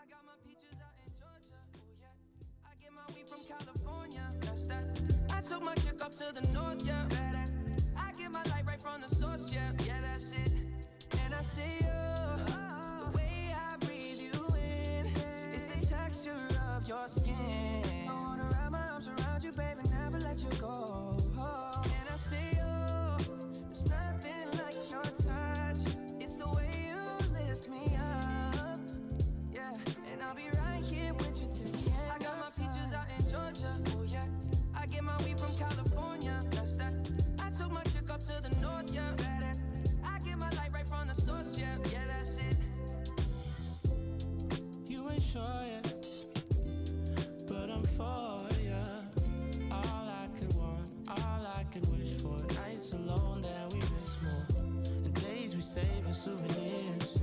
I got my peaches out in Georgia. Oh yeah. I get my weed from California. That's that. I took my chick up to the north, yeah. I get my light right from the source, yeah. Yeah, that's it. And I see you, the way I breathe you in. It's the texture of your skin. I wanna wrap my arms around you, baby, never let you go. And I see you, there's nothing like your touch. It's the way you lift me up, yeah. And I'll be right here with you till the end. I got my peaches out in Georgia, oh yeah. I get my weed from California, that's that. I took my chick up to the north, yeah. I get my light right from the source, yeah. Yeah, that's it. You ain't sure yet, but I'm for ya. All I could want, all I could wish for. Nights alone that we miss more, and days we save as souvenirs.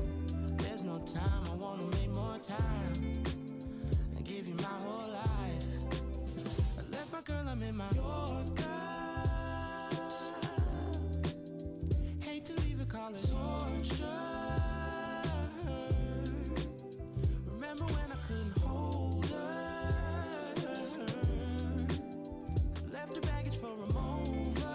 There's no time, I wanna make more time and give you my whole life. I left my girl, I'm in my Yorker. Hate to leave it, call it torture. Remember when I couldn't hold her? Left her baggage for a mover.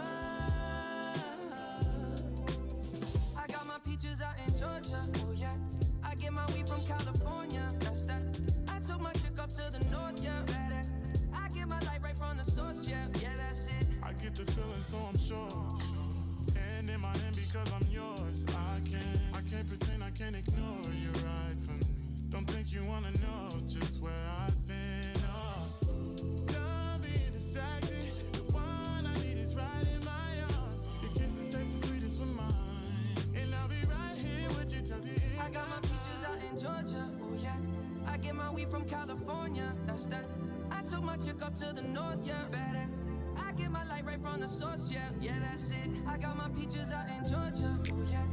I got my peaches out in Georgia, oh yeah. I get my weed from California, that's that. I took my chick up to the north, yeah. I get my light right from the source, yeah. Yeah, that's it. I get the feeling, so I'm sure. Hand in my hand because I'm yours. I can't pretend, I can't ignore you right from me. Don't think you wanna know just where I've been. Oh, don't be distracted. The one I need is right in my arms. Your kisses taste the sweetest with mine, and I'll be right here with you till the end. I got my peaches out in Georgia, oh yeah. I get my weed from California, that's that. I took my chick up to the north, yeah. I get my light right from the source, yeah. Yeah, that's it. I got my peaches out in Georgia, oh yeah.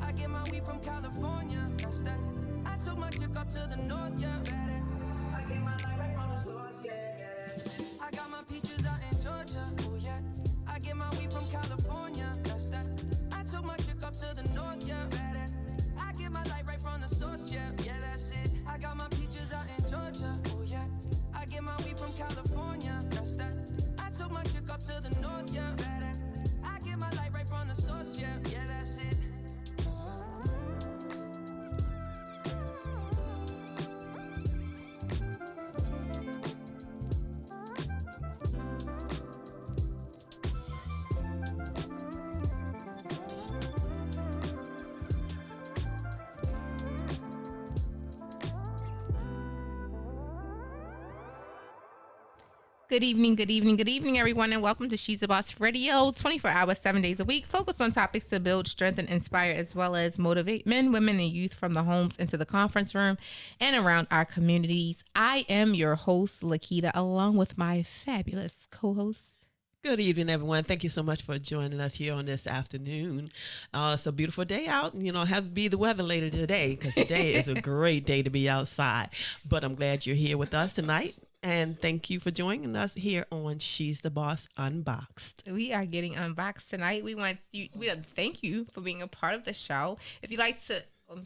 I get my weed from California, that's that. I took my chick up to the north, yeah. I get my light right from the source, yeah. I got my peaches out in Georgia, oh yeah. I get my weed from California, that's that. I took my chick up to the north, yeah. I get my light right from the source, yeah. Yeah, that's it. I got my peaches out in Georgia, oh yeah. I get my weed from California, that's that. I took my chick up to the north, yeah. I get my light right from the source, yeah. Yeah, that's it. Good evening, good evening, good evening, everyone, and welcome to She's the Boss Radio, 24 hours, 7 days a week, focused on topics to build, strengthen, inspire, as well as motivate men, women, and youth from the homes into the conference room and around our communities. I am your host, Lakita, along with my fabulous co-host. Good evening, everyone. Thank you so much for joining us here on this afternoon. It's a beautiful day out. Have to be the weather later today because today is a great day to be outside. But I'm glad you're here with us tonight. And thank you for joining us here on She's the Boss Unboxed. We are getting unboxed tonight. We want to thank you for being a part of the show. If you'd like to, we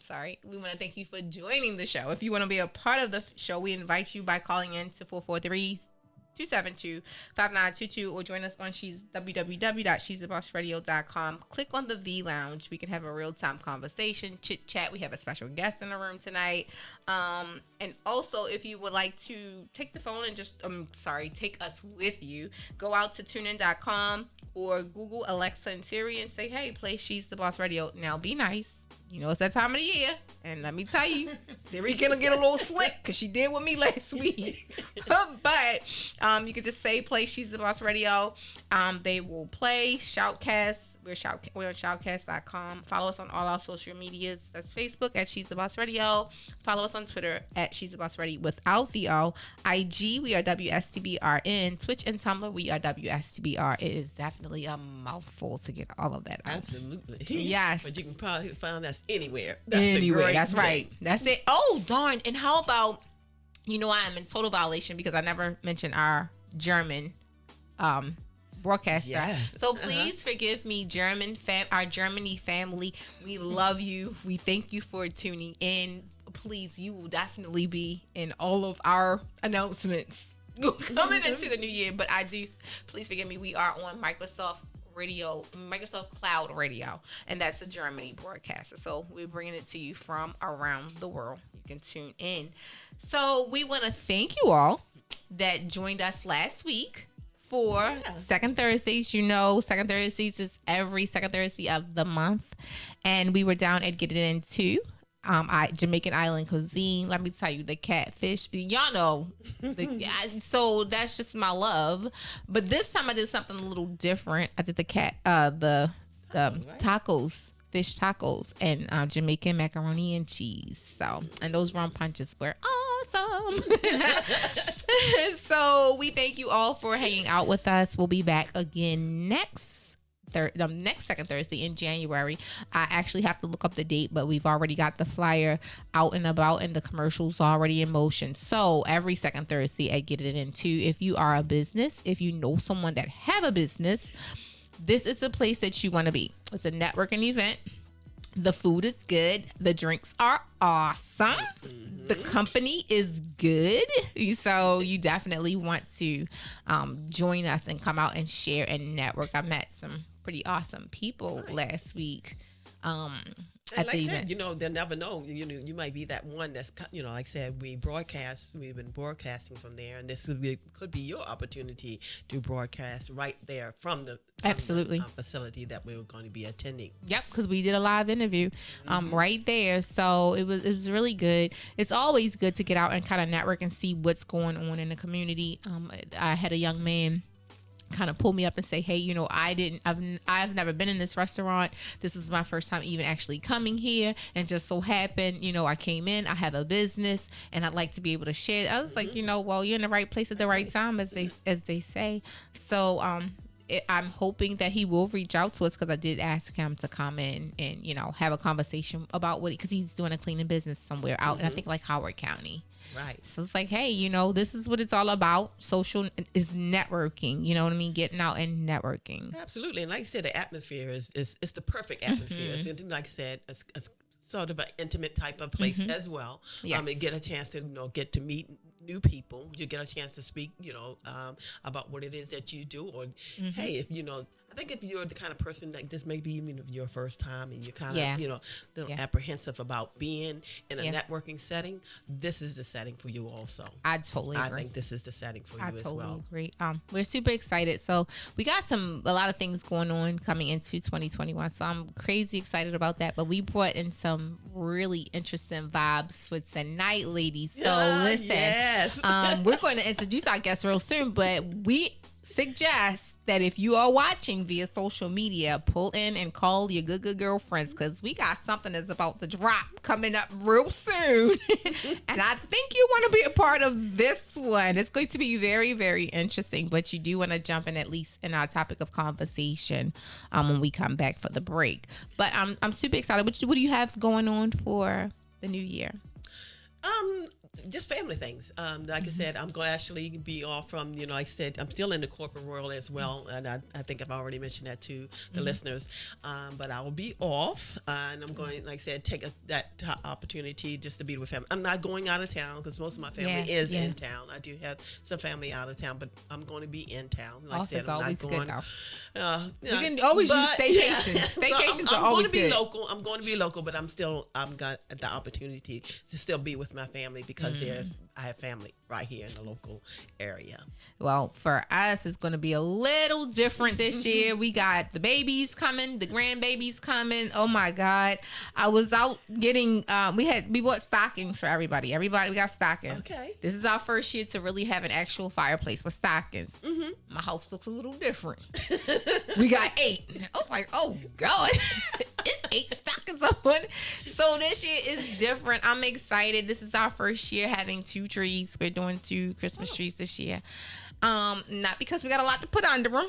want to thank you for joining the show. If you want to be a part of the show, we invite you by calling in to 443-272-5922 or join us on www.shesthebossradio.com. Click on the V Lounge. We can have a real-time conversation, chit-chat. We have a special guest in the room tonight. And also, if you would like to take the phone and just, take us with you, go out to tunein.com or Google Alexa and Siri and say, hey, play She's the Boss Radio. Now, be nice. It's that time of the year. And let me tell you, Siri gonna get a little slick because she did with me last week. But you can just say play She's the Boss Radio. They will play Shoutcast. We're on shoutcast.com. Follow us on all our social medias. That's Facebook at She's the Boss Radio. Follow us on Twitter at She's the Boss Radio without the O. IG, we are WSTBRN. Twitch and Tumblr, we are WSTBR. It is definitely a mouthful to get all of that out. Absolutely. Yes. But you can probably find us anywhere. That's right. That's it. Oh, darn. And how about, I am in total violation because I never mentioned our German broadcaster. Yeah. So please forgive me, our Germany family. We love you. We thank you for tuning in. please, you will definitely be in all of our announcements coming into the new year. But please forgive me, we are on Microsoft Cloud Radio, and that's a Germany broadcaster. So we're bringing it to you from around the world. You can tune in. So we want to thank you all that joined us last week for Second Thursdays. Second Thursdays is every second Thursday of the month, and we were down at Get It Into Jamaican Island cuisine. Let me tell you, the catfish, y'all know. So that's just my love. But this time I did something a little different. I did the tacos, fish tacos, and Jamaican macaroni and cheese. So, and those rum punches were awesome. So we thank you all for hanging out with us. We'll be back again next second Thursday in January. I actually have to look up the date, but we've already got the flyer out and about, and the commercials already in motion. So every second Thursday at Get It Into. If you are a business, if you know someone that have a business, this is a place that you want to be. It's a networking event. The food is good. The drinks are awesome. The company is good. So you definitely want to join us and come out and share and network. I met some pretty awesome people last week. And like I said, they'll never know. You might be that one that's, like I said, we've been broadcasting from there, and this could be your opportunity to broadcast right there from the facility that we were going to be attending. Yep, because we did a live interview right there. So it was really good. It's always good to get out and kind of network and see what's going on in the community. I had a young man kind of pull me up and say, hey, I've never been in this restaurant. This is my first time even actually coming here, and just so happened, I came in, I have a business, and I'd like to be able to share it. I was like, well, you're in the right place at the right time, as they say. So I'm hoping that he will reach out to us, because I did ask him to come in and have a conversation about because he's doing a cleaning business somewhere out in, I think, like Howard County. Right. So it's like, hey, this is what it's all about. Social is networking. You know what I mean? Getting out and networking. Absolutely. And like I said, the atmosphere is the perfect atmosphere. It's, like I said, a sort of an intimate type of place as well. Yes. And get a chance to get to meet new people. You get a chance to speak, about what it is that you do, or hey, if I think if you're the kind of person like this, maybe even if your first time and you're kind of little apprehensive about being in a networking setting, this is the setting for you also. I totally agree. I think this is the setting for you as well. I totally agree. We're super excited. So we got a lot of things going on coming into 2021. So I'm crazy excited about that. But we brought in some really interesting vibes for tonight, ladies. So listen, we're going to introduce our guests real soon, but we suggest that if you are watching via social media, pull in and call your good girlfriends, because we got something that's about to drop coming up real soon. And I think you want to be a part of this one. It's going to be very, very interesting, but you do want to jump in at least in our topic of conversation when we come back for the break. But I'm super excited. What do you have going on for the new year? Just family things. Like I said, I'm going to actually be off from, like I said, I'm still in the corporate world as well. And I think I've already mentioned that to the listeners. But I will be off, and I'm going, like I said, take that opportunity just to be with family. I'm not going out of town, because most of my family is in town. I do have some family out of town, but I'm going to be in town. Like off I said, is I'm always not going. Good, though. You can always use staycations. Staycations are always good. I'm going to be local, but I'm got the opportunity to still be with my family, because I have family right here in the local area. Well, for us, it's going to be a little different this year. We got the babies coming, the grandbabies coming. Oh my God. I was out getting, we bought stockings for everybody. We got stockings. Okay. This is our first year to really have an actual fireplace with stockings. My house looks a little different. We got 8. I was like, oh God, it's 8 stockings on. So this year is different. I'm excited. This is our first year having 2 trees. We're doing 2 Christmas trees this year. Not because we got a lot to put under them.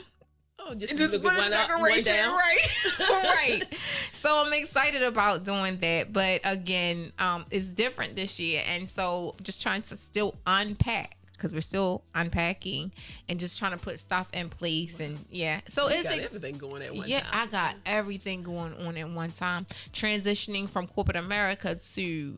Oh, just put a decoration, right? Right. So I'm excited about doing that. But again, it's different this year. And so just trying to still unpack because we're still unpacking and just trying to put stuff in place. And so You it's got everything going at one yeah, time. I got everything going on at one time. Transitioning from corporate America to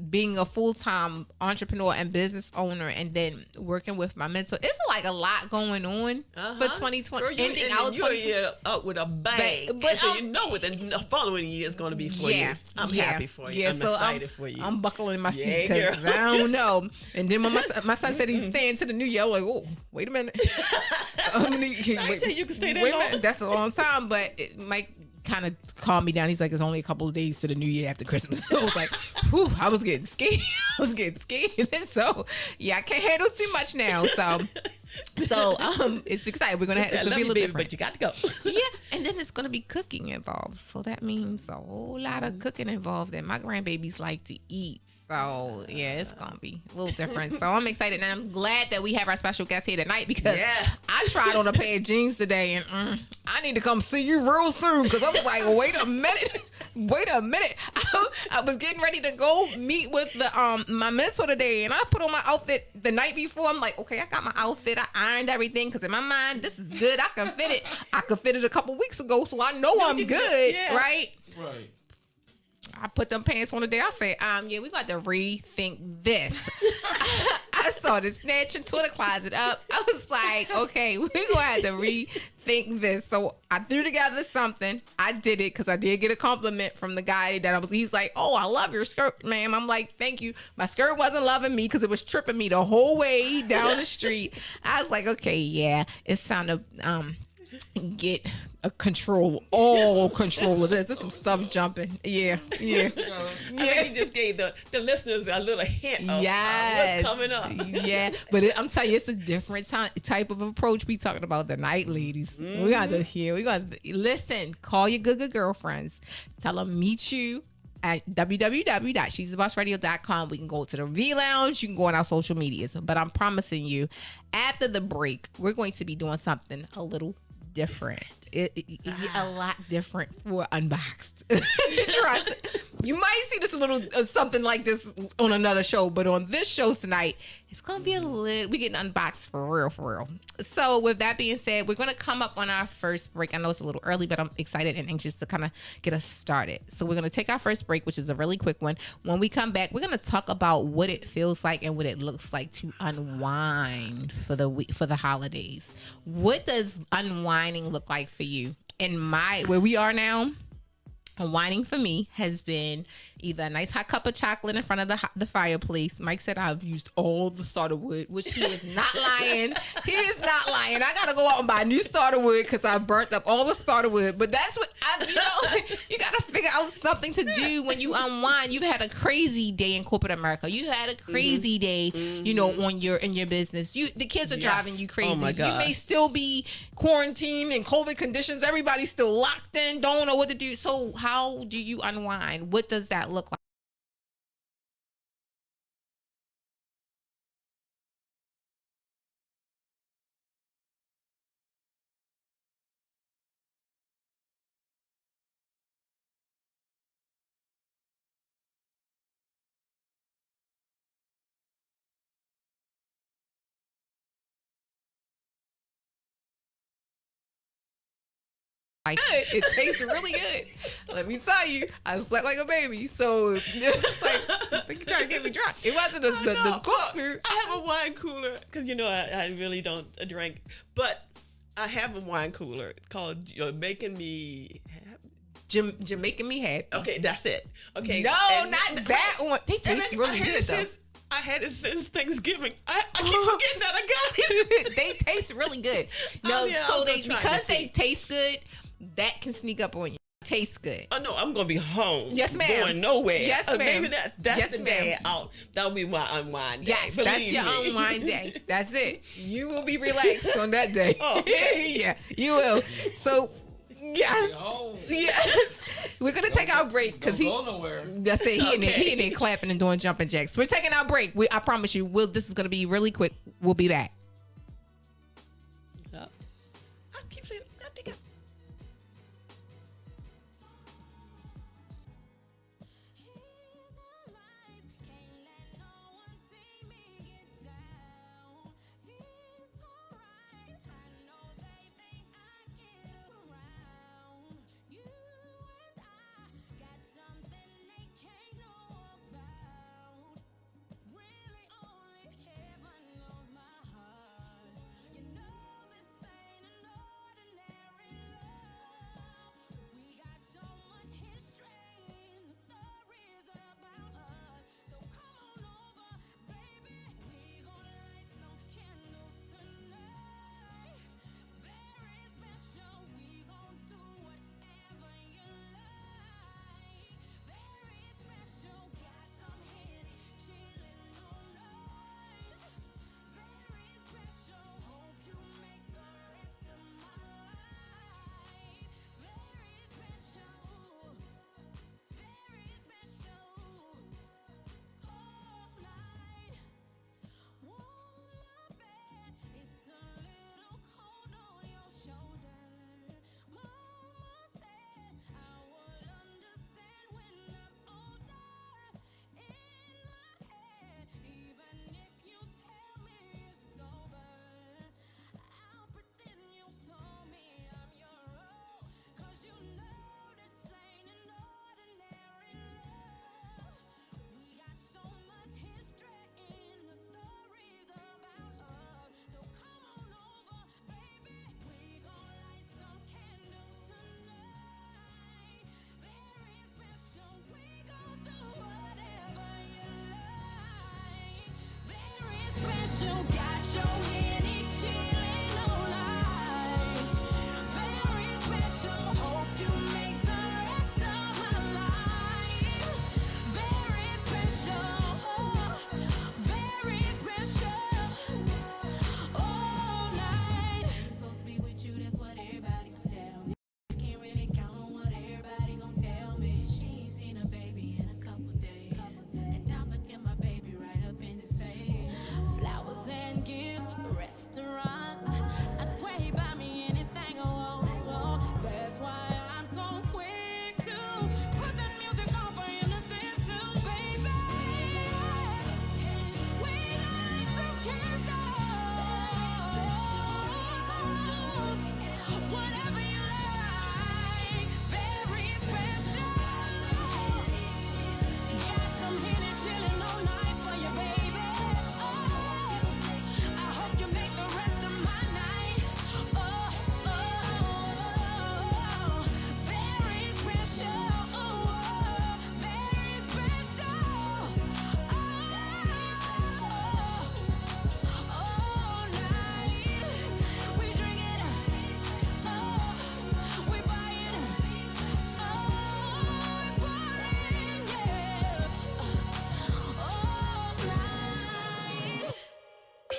being a full-time entrepreneur and business owner, and then working with my mentor. It's like a lot going on for 2020. Girl, ending out you're 2020. up with a bang. But so you know what the following year is going to be for you. I'm happy for you. I'm excited for you. I'm buckling my seat Yeah, because I don't know. And then when my son said he's staying to the new year, I was like, oh, wait a minute. I didn't tell you could stay that wait a long. minute. That's a long time, but it might kind of calm me down. He's like, it's only a couple of days to the new year after Christmas. I was like, whew, I was getting scared. So yeah, I can't handle too much now. So it's exciting. It's gonna be a little different. But you got to go. Yeah, and then it's gonna be cooking involved. So that means a whole lot of cooking involved, and my grandbabies like to eat. So yeah, it's gonna be a little different. So I'm excited, and I'm glad that we have our special guest here tonight because I tried on a pair of jeans today, and I need to come see you real soon because I was like, wait a minute. I was getting ready to go meet with the my mentor today, and I put on my outfit the night before. I'm like, okay, I got my outfit. I ironed everything because in my mind, this is good. I can fit it. I could fit it a couple weeks ago, so I know I'm good, right? Right. I put them pants on today. I say, yeah, we got to rethink this. I started snatching to the closet up. I was like, okay, we're going to have to rethink this. So I threw together something. I did it because I did get a compliment from the guy he's like, oh, I love your skirt, ma'am. I'm like, thank you. My skirt wasn't loving me because it was tripping me the whole way down the street. I was like, okay, yeah, it's time to get all control of this. There's some stuff jumping. Yeah. I mean, you just gave the listeners a little hint of what's coming up. Yeah, but I'm telling you, it's a different type of approach. We talking about the night, ladies. We got to hear. We got to listen. Call your good girlfriends. Tell them meet you at www.shesthebossradio.com. We can go to the V Lounge. You can go on our social medias. But I'm promising you, after the break, we're going to be doing something a little different. A lot different for Unboxed. Trust it. You might see this a little something like this on another show, but on this show tonight, it's gonna be we getting unboxed for real. So with that being said, we're gonna come up on our first break. I know it's a little early, but I'm excited and anxious to kind of get us started. So we're gonna take our first break, which is a really quick one. When we come back, we're gonna talk about what it feels like and what it looks like to unwind for the holidays. What does unwinding look like for you? Where we are now, unwinding for me has been either a nice hot cup of chocolate in front of the fireplace. Mike said I've used all the starter wood, which he is not lying. He is not lying. I gotta go out and buy new starter wood because I burnt up all the starter wood. But that's what you gotta figure out something to do when you unwind. You've had a crazy day in corporate America. You had a crazy day, in your business. The kids are driving you crazy. Oh my God. You may still be quarantined in COVID conditions. Everybody's still locked in, don't know what to do. So how do you unwind? What does that look like? It tastes really good. Let me tell you, I slept like a baby. So it's like, I think you're trying to get me drunk. It wasn't the corkscrew. I have a wine cooler because I really don't drink, but I have a wine cooler called Making Me Happy. Jamaican me happy. Okay, that's it. Okay. No, not that one. They taste really good though. I had it since Thanksgiving. I keep forgetting that I got it. They taste really good. No, because they taste good, that can sneak up on you. Tastes good. Oh no, I'm gonna be home. Yes, ma'am. Going nowhere. Yes, ma'am. Maybe that's Yes, the day out. That'll be my unwind day. Yes, that's your unwind day. That's it. You will be relaxed on that day. Oh, okay. Yeah, you will. So, yes, we're gonna take our break because Don't go nowhere. That's it. He in there clapping and doing jumping jacks. We're taking our break. I promise you, this is gonna be really quick. We'll be back. I keep saying, I think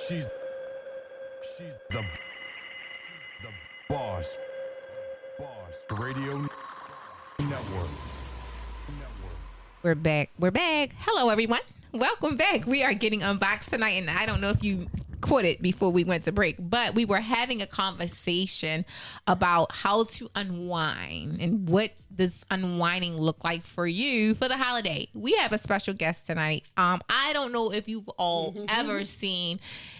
She's the boss. Radio Network. We're back. We're back. Hello, everyone. Welcome back. We are getting unboxed tonight, and I don't know if you caught it before we went to break, but we were having a conversation about how to unwind and what does unwinding look like for you for the holiday. We have a special guest tonight. I don't know if you've all ever seen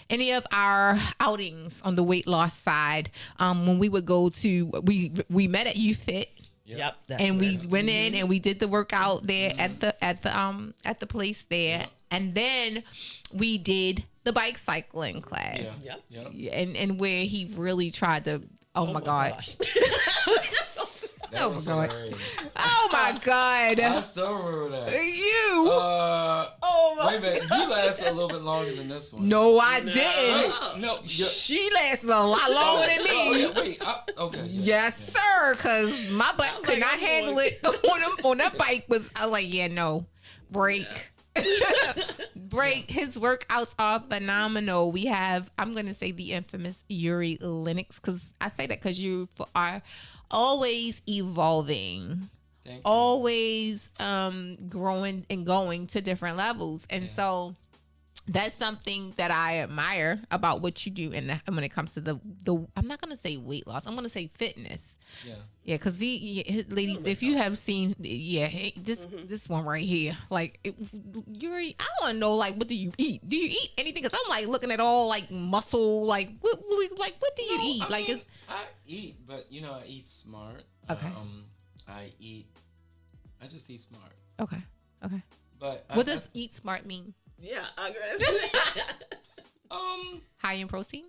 any of our outings on the weight loss side. When we would go to, we met at YouFit. Yep. And we went in and we did the workout there at the place there, and then we did the bike cycling class. Yep. And where he really tried to. Oh my God. gosh. That was God. hilarious. Oh my God. I still remember that. You. Oh my. Wait a minute. You lasted a little bit longer than this one. No, I Wait, didn't. no. She lasted a lot longer than me. Oh, yeah, wait. Okay. Yes, sir. Because my butt could not handle it on that bike. I was like, yeah, no, break. Break. His workouts are phenomenal. We have, I'm gonna say, the infamous Yuri Lennox, because I say that because you are always evolving. Thank you. Always growing and going to different levels, and so that's something that I admire about what you do. And when it comes to the I'm not gonna say weight loss, I'm gonna say fitness. Yeah, because ladies, if you have seen, this one right here, like Yuri, I want to know, like, what do you eat? Do you eat anything? Because I'm like looking at all like muscle, like what do you eat? I Like, mean, it's I eat, but I eat smart. Okay. I just eat smart. okay. But What does eat smart mean? Yeah, I agree. High in protein.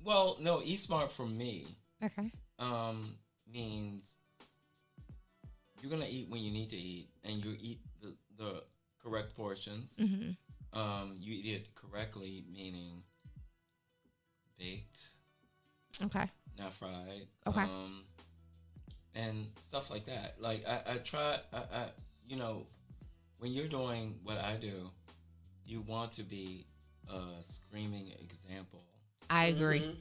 Well, no, eat smart for me. Okay. Means you're gonna eat when you need to eat, and you eat the correct portions. Mm-hmm. You eat it correctly, meaning baked, Okay. not fried. Okay. And stuff like that. Like I try. When you're doing what I do, you want to be a screaming example I agree.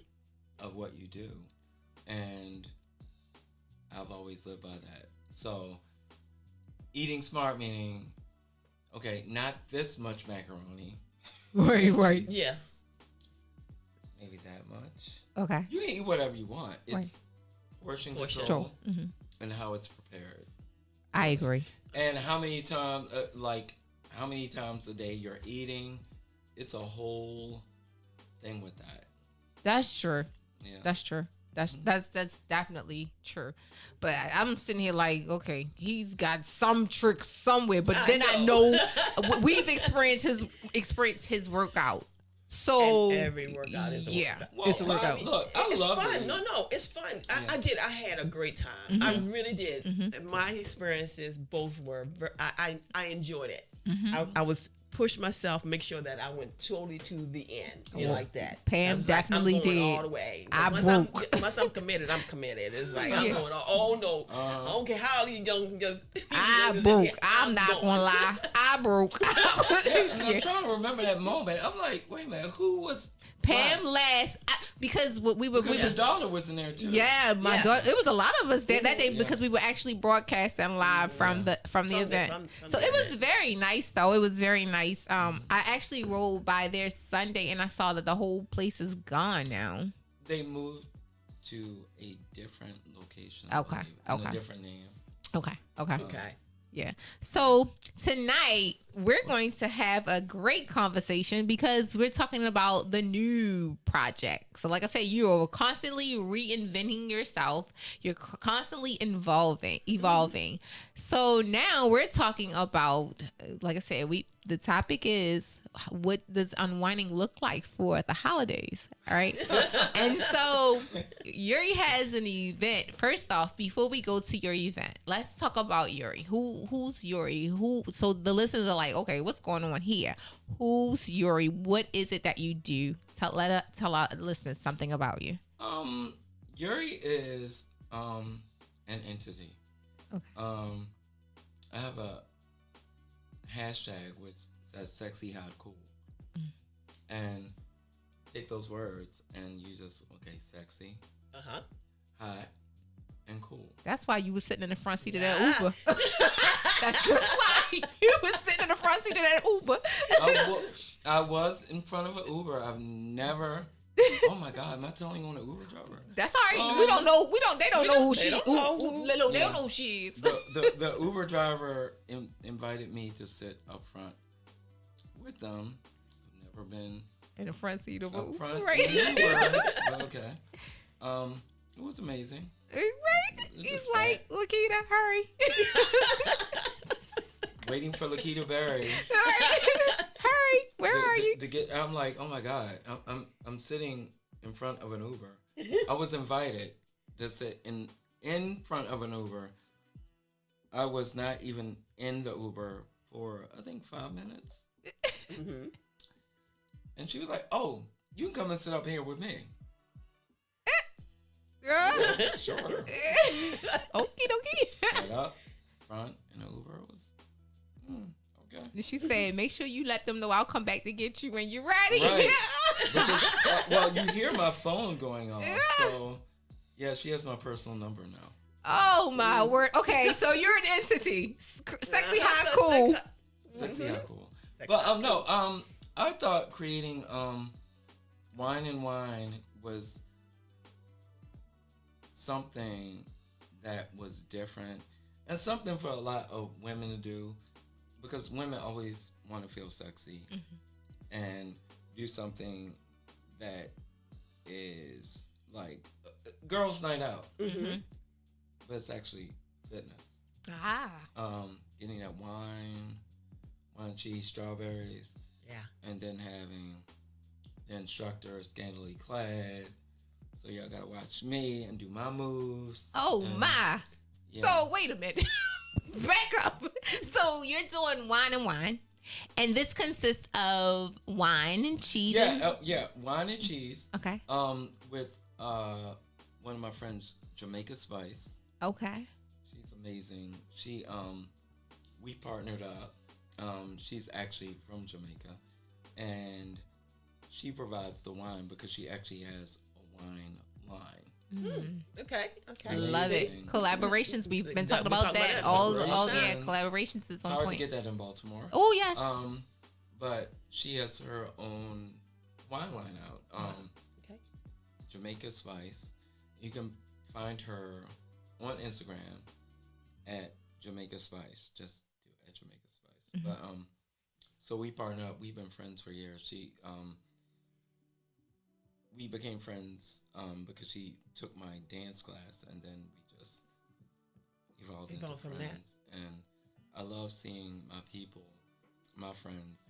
of what you do. And I've always lived by that. So eating smart meaning, okay, not this much macaroni. Right. Yeah. Maybe that much. Okay. You can eat whatever you want. It's portion control Control. Mm-hmm. and how it's prepared. I agree. And how many times, how many times a day you're eating. It's a whole thing with that. That's true. Yeah. That's true. That's definitely true. But I'm sitting here like, okay, he's got some trick somewhere. But then I know we've experienced his workout. So And every workout is a workout. Well, it's a workout. Look, I It's love fun. it. No, it's fun. Yeah. I had a great time. Mm-hmm. I really did. And my experiences both were. I enjoyed it. Mm-hmm. I was push myself, make sure that I went totally to the end, like that. Pam I was definitely I'm going did. all the way. I Once I'm committed, I'm committed. It's like I'm going. Oh no, I don't care how you don't just. I broke. I'm not gonna lie. I broke. And I'm trying to remember that moment. I'm like, wait a minute, who was Pam what? last because we were. Because your daughter was in there too. Yeah, my daughter. It was a lot of us there that day Yeah. because we were actually broadcasting live from the event. So it was very nice, though. It was very nice. I actually rolled by there Sunday and I saw that the whole place is gone now. They moved to a different location. Okay, I believe, and okay. a different name. Okay. Okay. Yeah. So tonight we're going to have a great conversation because we're talking about the new project. So like I said, you are constantly reinventing yourself. You're constantly evolving. So now we're talking about, like I said, the topic is what does unwinding look like for the holidays? All right. And so Yuri has an event. First off, before we go to your event, let's talk about Yuri. Who's Yuri? So the listeners are like, okay, what's going on here? Who's Yuri? What is it that you do? Tell our listeners something about you. Yuri is an entity. Okay. I have a hashtag which says sexy hot cool. And take those words and you just sexy, hot, and cool. That's why you was sitting in the front seat of that Uber. That's just why you was sitting in the front seat of that Uber. I was in front of an Uber. I've never. Oh my God! Am I telling on an Uber driver? That's all right. We don't know. They don't know who she. They don't know who she is. The Uber driver invited me to sit up front with them. I've never been in the front seat of up Uber, front right? But okay. It was amazing. Right? He's like, Lakita, hurry. Waiting for Lakita Berry. Hurry. Where are you? To get, I'm like, oh my God. I'm sitting in front of an Uber. I was invited to sit in front of an Uber. I was not even in the Uber for, I think, 5 minutes. Mm-hmm. And she was like, oh, you can come and sit up here with me. Sure. Okie dokie. Sat up front in the Uber. It was okay. She said, make sure you let them know I'll come back to get you when you're ready. Right. Because, well, you hear my phone going off. So, yeah, she has my personal number now. Oh, my word. Okay, so you're an entity. Sexy, hot, cool. Sexy, hot, cool. But, no, I thought creating Wine and Wine was something that was different and something for a lot of women to do, because women always want to feel sexy and do something that is like girls' night out, but it's actually fitness. Getting that wine, cheese, strawberries, and then having the instructor scantily clad. So y'all gotta watch me and do my moves. Oh my! Yeah. So wait a minute, back up. So you're doing Wine and Wine, and this consists of wine and cheese. Yeah, wine and cheese. Okay. With one of my friends, Jamaica Spice. Okay. She's amazing. She we partnered up. She's actually from Jamaica, and she provides the wine because she actually has wine line. Okay. Love it. Collaborations. We've been talking about that. All collaborations is on hard point. to get that in Baltimore. Oh yes. But she has her own wine line out. Jamaica Spice. You can find her on Instagram at Jamaica Spice. Just do at Jamaica Spice. But so we partnered up. We've been friends for years. We became friends because she took my dance class, and then we just evolved into friends. And I love seeing my people, my friends,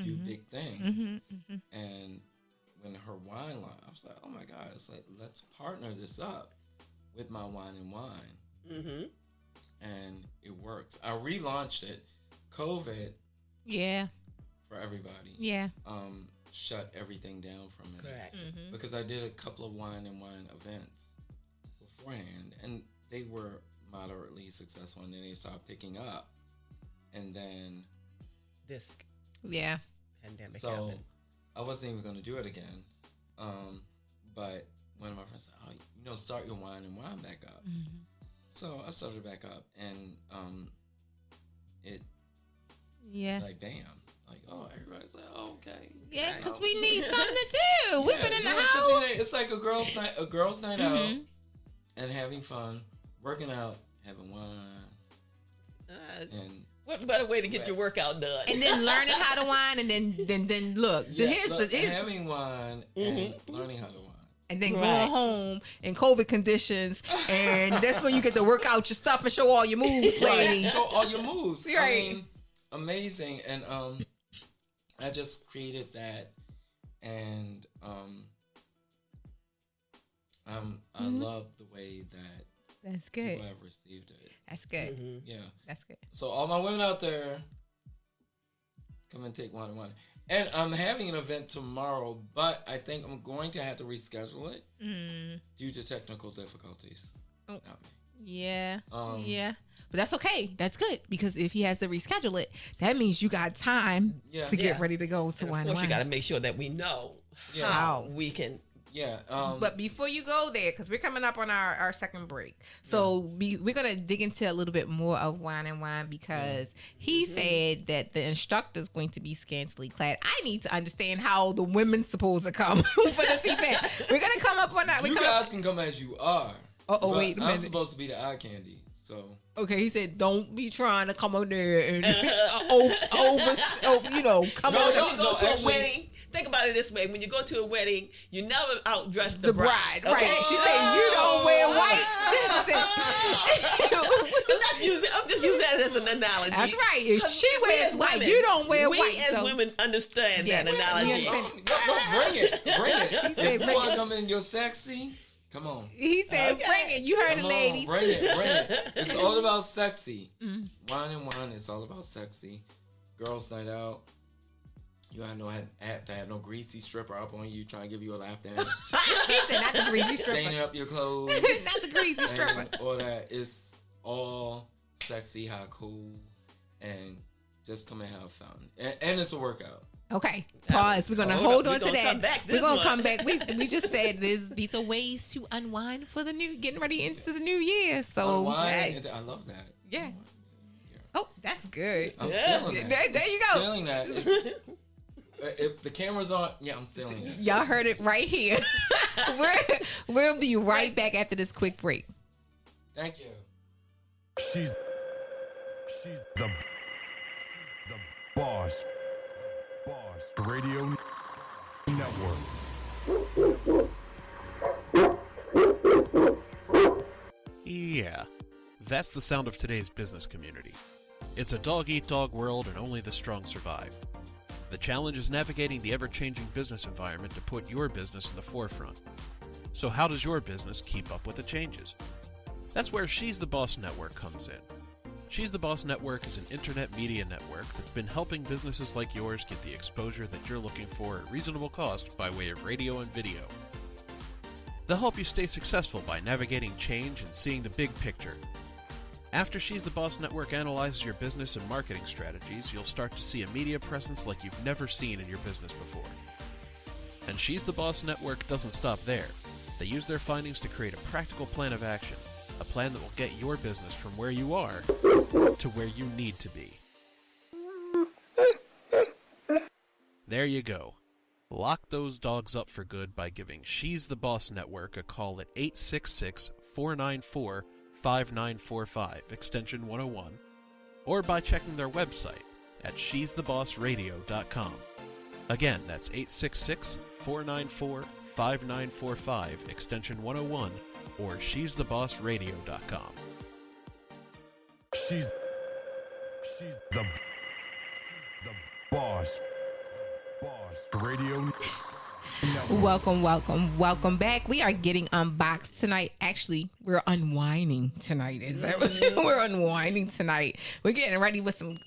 do big things. And when her wine line, I was like, oh my God, it's like, let's partner this up with my Wine and Wine. And it works. I relaunched it. COVID. Yeah. For everybody. Yeah. Shut everything down for a minute. Correct. Because I did a couple of Wine and Wine events beforehand, and they were moderately successful, and then they started picking up, and then this pandemic happened. I wasn't even going to do it again, but one of my friends said, "Oh, start your Wine and Wine back up." So I started it back up, and it like bam. Like, oh, everybody's like, oh, okay. Yeah, because we need something to do. We've been in the house. It's like a girls' night out, and having fun, working out, having wine, and what better way to get your workout done? And then learning how to wine, and then look. Having wine and learning how to wine. And then going home in COVID conditions, and that's when you get to work out your stuff and show all your moves, lady. Show all your moves. Right. I mean, amazing, and I just created that, and I love the way that that's good. People have received it. That's good. Yeah, that's good. So all my women out there, come and take Wine and Wine. And I'm having an event tomorrow, but I think I'm going to have to reschedule it due to technical difficulties. Oh. Yeah. Yeah. But that's okay. That's good, because if he has to reschedule it, that means you got time to get ready to go to Wine and Wine. You got to make sure that we know Yeah. how we can. Yeah. But before you go there, because we're coming up on our second break, so we're gonna dig into a little bit more of Wine and Wine, because he said that the instructor's going to be scantily clad. I need to understand how the women's supposed to come for this event. We're gonna come up on that. You guys can come as you are. Oh, wait a minute. I'm supposed to be the eye candy, so. Okay, he said, don't be trying to come on there and come on. When you go to a wedding, think about it this way: when you go to a wedding, you never outdress the bride. Right? She said, you don't wear white. I'm just using that as an analogy. That's right. If she wears white, you don't wear white. We as women understand that analogy. No, bring it. He said, if you want to come in, you're sexy. Come on. He said, bring it. You heard it, ladies. Bring it. It's all about sexy. Wine and Wine is all about sexy. Girls' night out. You have to have no greasy stripper up on you trying to give you a lap dance. He said, not the greasy stripper. Staining up your clothes. Not the greasy stripper. And all that. It's all sexy, hot, cool, and just come and have fun. And it's a workout. Okay, pause. We're gonna hold on to that. We're gonna come back. We just said these are ways to unwind for the getting ready into the new year. So unwind. I love that. Yeah. Oh, that's good. I'm stealing that. There you go. Stealing that. If the camera's on, I'm stealing that. Y'all heard it right here. We'll be right back after this quick break. Thank you. She's the boss. Radio Network. Yeah, that's the sound of today's business community. It's a dog-eat-dog world, and only the strong survive. The challenge is navigating the ever-changing business environment to put your business in the forefront. So how does your business keep up with the changes? That's where She's the Boss Network comes in. She's the Boss Network is an internet media network that's been helping businesses like yours get the exposure that you're looking for at reasonable cost by way of radio and video. They'll help you stay successful by navigating change and seeing the big picture. After She's the Boss Network analyzes your business and marketing strategies, you'll start to see a media presence like you've never seen in your business before. And She's the Boss Network doesn't stop there. They use their findings to create a practical plan of action. A plan that will get your business from where you are to where you need to be. There you go. Lock those dogs up for good by giving She's the Boss Network a call at 866-494-5945, extension 101, or by checking their website at shesthebossradio.com. Again, that's 866-494-5945, extension 101, or shesthebossradio.com. She's the boss. Radio Network. Welcome back. We are getting unboxed tonight. Actually, we're unwinding tonight. We're unwinding tonight. We're getting ready with some,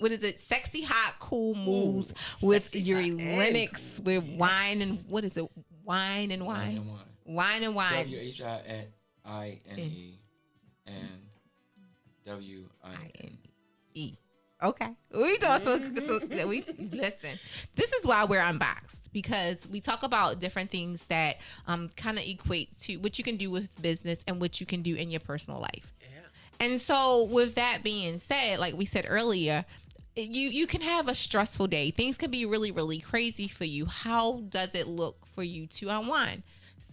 sexy, hot, cool moves with Yuri Lennox. We're wine and, Wine and Wine. Wine and Wine. WHINE and WINE. Okay. We listen. This is why we're unboxed, because we talk about different things that kind of equate to what you can do with business and what you can do in your personal life. Yeah. And so with that being said, like we said earlier, you can have a stressful day. Things can be really, really crazy for you. How does it look for you to unwind?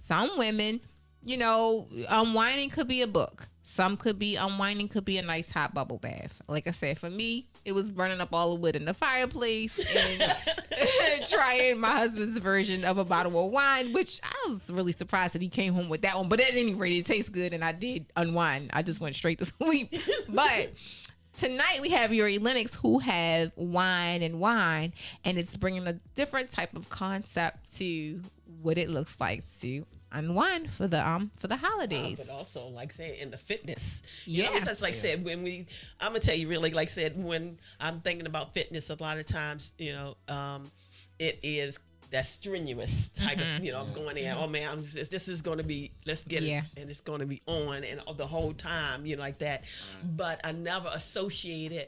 Some women, unwinding could be a book. Some could be unwinding, could be a nice hot bubble bath. Like I said, for me, it was burning up all the wood in the fireplace and trying my husband's version of a bottle of wine, which I was really surprised that he came home with that one. But at any rate, it tastes good, and I did unwind. I just went straight to sleep. But tonight we have Yuri Lennox, who have Wine and Wine, and it's bringing a different type of concept to what it looks like to unwind for the holidays. But also, like say, in the fitness. That's like said, I'm gonna tell you really, like said, when I'm thinking about fitness, a lot of times, it is that strenuous type of, I'm going in, oh man, this is going to be, let's get it, and it's going to be on, and the whole time, like that. But I never associated,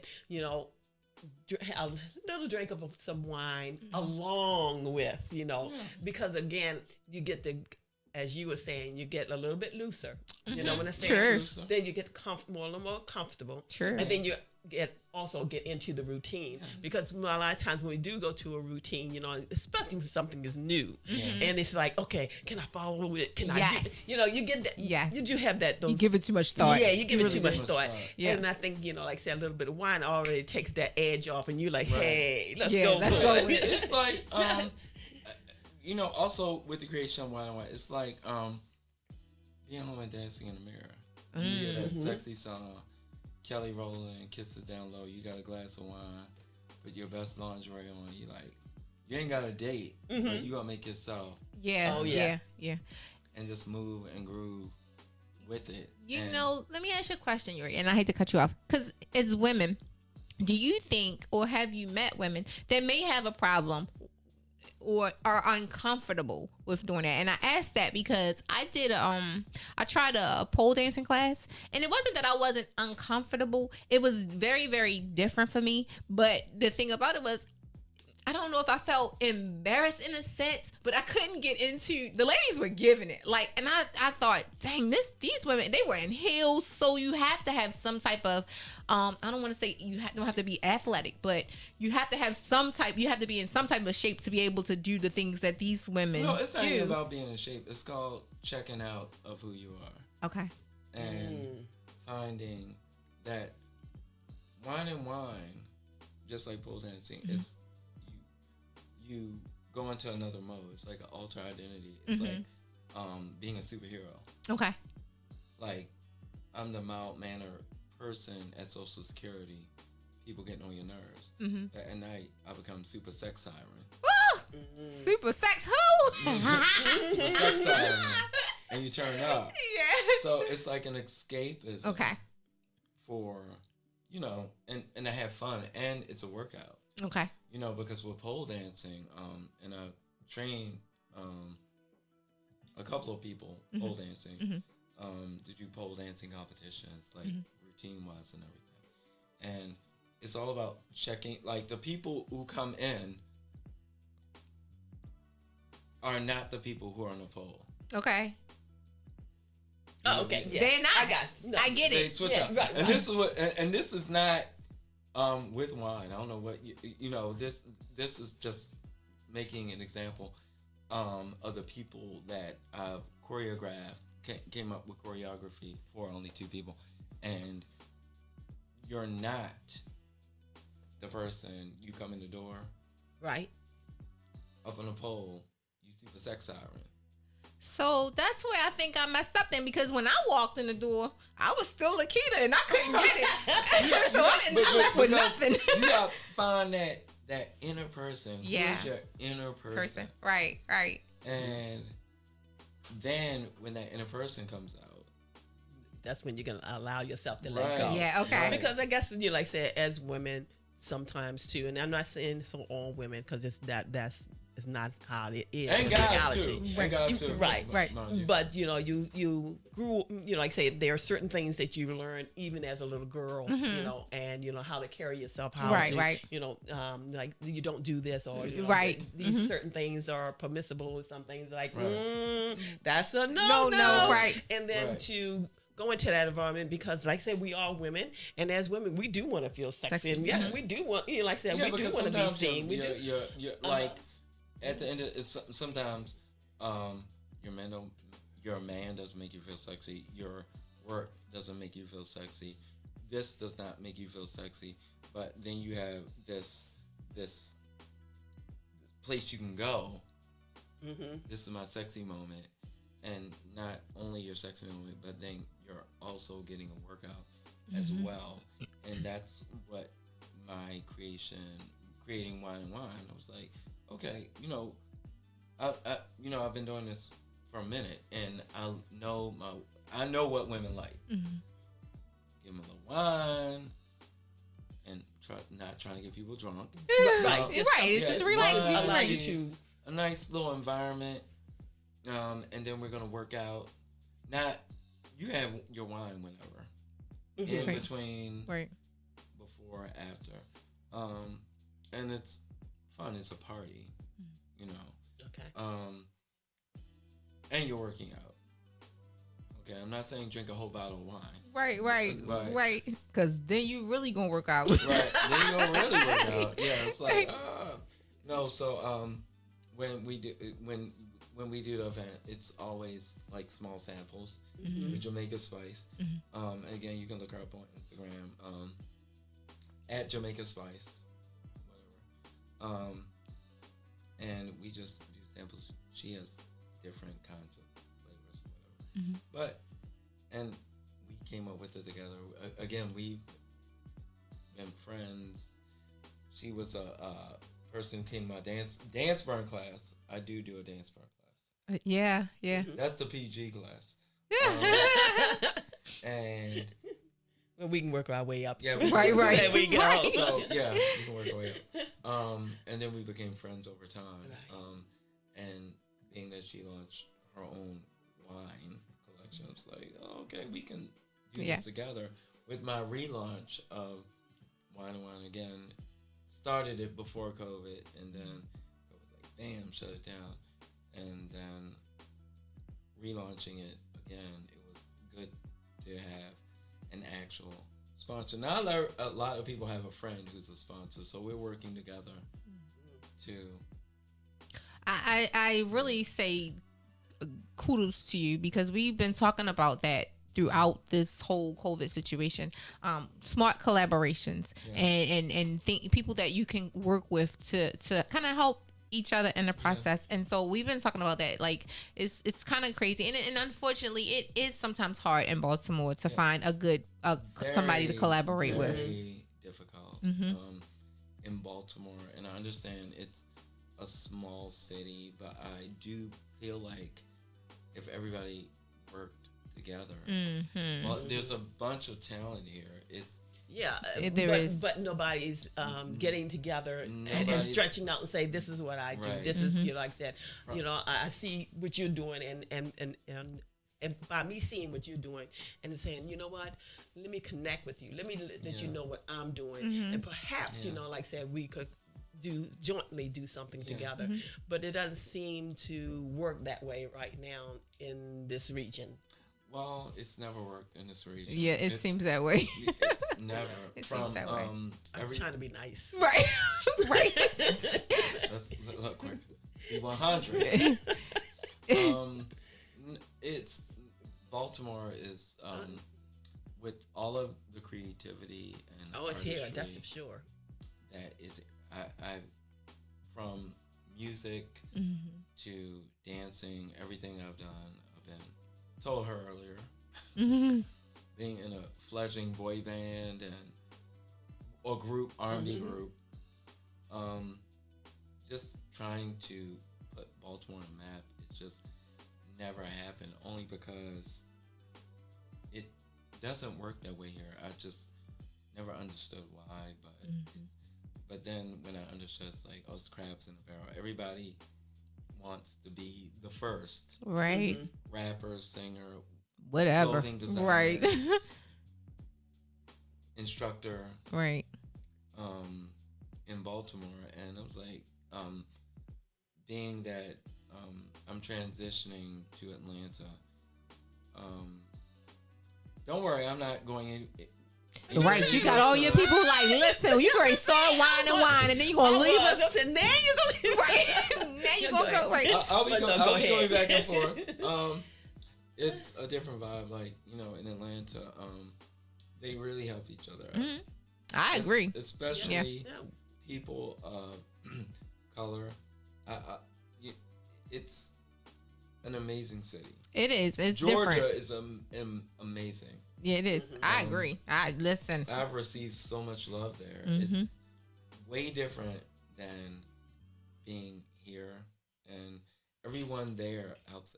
a little drink of some wine along with, because again, you get as you were saying, you get a little bit looser. You know what I'm saying? Sure. Then you get a little more comfortable. Sure. And then you get into the routine, because a lot of times when we do go to a routine, especially when something is new, and it's like, okay, can I follow it? Can I do, you get that. Yes. You do have that. Those, You give it too much thought. Yeah, you give it really too much do. thought. Yeah. And I think, like I said, a little bit of wine already takes that edge off, and you're like, hey, let's Yeah, go. let's for go. it. It's like, also with the creation of wine and wine, it's like being home and dancing in the mirror. You hear that sexy song, Kelly Rowland, Kisses Down Low, you got a glass of wine, put your best lingerie on, you ain't got a date, but you gonna make yourself Yeah. Oh, yeah. yeah. Yeah. and just move and groove with it. And Let me ask you a question, Yuri, and I hate to cut you off, because as women, do you think, or have you met women that may have a problem or are uncomfortable with doing that? And I asked that because I tried a pole dancing class, and it wasn't that I wasn't uncomfortable. It was very, very different for me. But the thing about it was, I don't know if I felt embarrassed in a sense, but I couldn't get into, the ladies were giving it. Like, and I thought, dang, these women, they were in heels. So you have to have some type of, I don't want to say don't have to be athletic, but you have to have you have to be in some type of shape to be able to do the things that these women do. no, it's not even about being in shape. It's called checking out of who you are Okay. and finding that wine and wine, just like pole dancing, is you go into another mode. It's like an alter identity. It's like being a superhero. Okay. Like, I'm the mild-mannered person at Social Security. People getting on your nerves. But at night, I become super sex siren. Woo! Super sex who? Super sex siren. And you turn up. Yeah. So it's like an escapism. Okay. For, and I have fun. And it's a workout. Okay. Because with pole dancing, and I train a couple of people pole dancing to do pole dancing competitions, like routine-wise and everything. And it's all about checking, like the people who come in are not the people who are on the pole. Okay. Oh, okay. Yeah. They're not. I got no. I get They it. switch up. Right, and this is what, and this is not with wine. I don't know what this is just making an example of the people that I've choreographed, came up with choreography for only 2 people, and you're not the person. You come in the door, Right. up on the pole, you super sex siren. So that's where I think I messed up then, because when I walked in the door, I was still Lakita and I couldn't get it. So I left with because nothing. You gotta find that inner person. Yeah. Who's your inner person? Right. And then when that inner person comes out, That's when you're going to allow yourself to let Right. go. Yeah, okay. Right. Because I guess, like I said, as women, sometimes too, and I'm not saying for all women, because that's not how it is. and in guys reality. too, and guys too. Right. Mind you. But you grew, like I say, there are certain things that you learn even as a little girl, and how to carry yourself, how Right, to, right. like you don't do this, or Right. these certain things are permissible, and some things like Right. that's a No, right. and then Right. to go into that environment, because like I said, we are women, and as women we do want to feel sexy, and yes, we do want, like I said, we do because want to be sometimes seen. We you're, do. you're like at the end of it's sometimes your man doesn't make you feel sexy. Your work doesn't make you feel sexy. This does not make you feel sexy. But then you have this place you can go. This is my sexy moment, and not only your sexy moment, but then you're also getting a workout as well. And that's what my creating Wine and Wine, I was like, okay, I've been doing this for a minute, and I know what women like. Give them a little wine, and not trying to get people drunk. Right. It's just relaxing. wine, Allow you cheese, to. a nice little environment, and then we're gonna work out. Not you have your wine whenever in Right. between, Right. before, after. And it's fun. It's a party, you know. Okay. And you're working out. Okay, I'm not saying drink a whole bottle of wine. Right. Because then you really gonna work out. Right. Then you're gonna really work out. Yeah, it's like no. So when we do the event, it's always like small samples with Jamaica Spice. And again, you can look her up on Instagram at Jamaica Spice, whatever. And we just do samples. She has different kinds of flavors, whatever. But and we came up with it together. Again, we've been friends. She was a person who came to my dance burn class. I do a dance burn class. Yeah. That's the PG class. And Well, we can work our way up. yeah, Right. There we go. Right. So yeah, we can work our way up. And then we became friends over time. And being that she launched her own wine collection, it's like, oh, okay, we can do this together. With my relaunch of Wine and Wine Again, started it before COVID, and then it was like, bam, shut it down. And then relaunching it again, it was good to have an actual sponsor. Now a lot of people have a friend who's a sponsor, so we're working together to. I really say kudos to you, because we've been talking about that throughout this whole COVID situation. Smart collaborations and people that you can work with to kind of help each other in the process. And so we've been talking about that. Like it's kind of crazy, and unfortunately it is sometimes hard in Baltimore to find a good somebody to collaborate with. Very difficult in Baltimore, and I understand it's a small city, but I do feel like if everybody worked together, well, there's a bunch of talent here. It's There is. But nobody's getting together and stretching out and say, "This is what I do. Right. This is like that." You know, I see what you're doing, and by me seeing what you're doing and saying, you know what, let me connect with you. Let me let you know what I'm doing, and perhaps you know, like I said, we could jointly do something together. But it doesn't seem to work that way right now in this region. Well, it's never worked in this region. Yeah, it seems that way. It's never. Seems that way. I'm trying to be nice. Right. Let's look quick. B100. It's Baltimore is with all of the creativity and It's here. artistry That's for sure. that is I from music to dancing, everything I've done, I've been told her earlier, being in a fledgling boy band or group, R&B group, just trying to put Baltimore on the map, it just never happened, only because it doesn't work that way here. I just never understood why, but then when I understood, it's like, oh, it's crabs in a barrel. Everybody wants to be the first. Right. Rapper, singer, Whatever. clothing designer, Right. instructor, Right. in Baltimore. And I was like, being that I'm transitioning to Atlanta, don't worry, I'm not going in. Right, you got all your people like, listen, you gonna start wine, and then you gonna leave us. Now you're gonna Right, now you gonna go right. I'll be going back and forth. forth. It's a different vibe. Like, you know, in Atlanta, they really help each other out. I agree. Especially people of color. It's an amazing city. It is. It's Georgia different. is amazing. Yeah, it is. I agree. Listen. I've received so much love there. It's way different than being here, and everyone there helps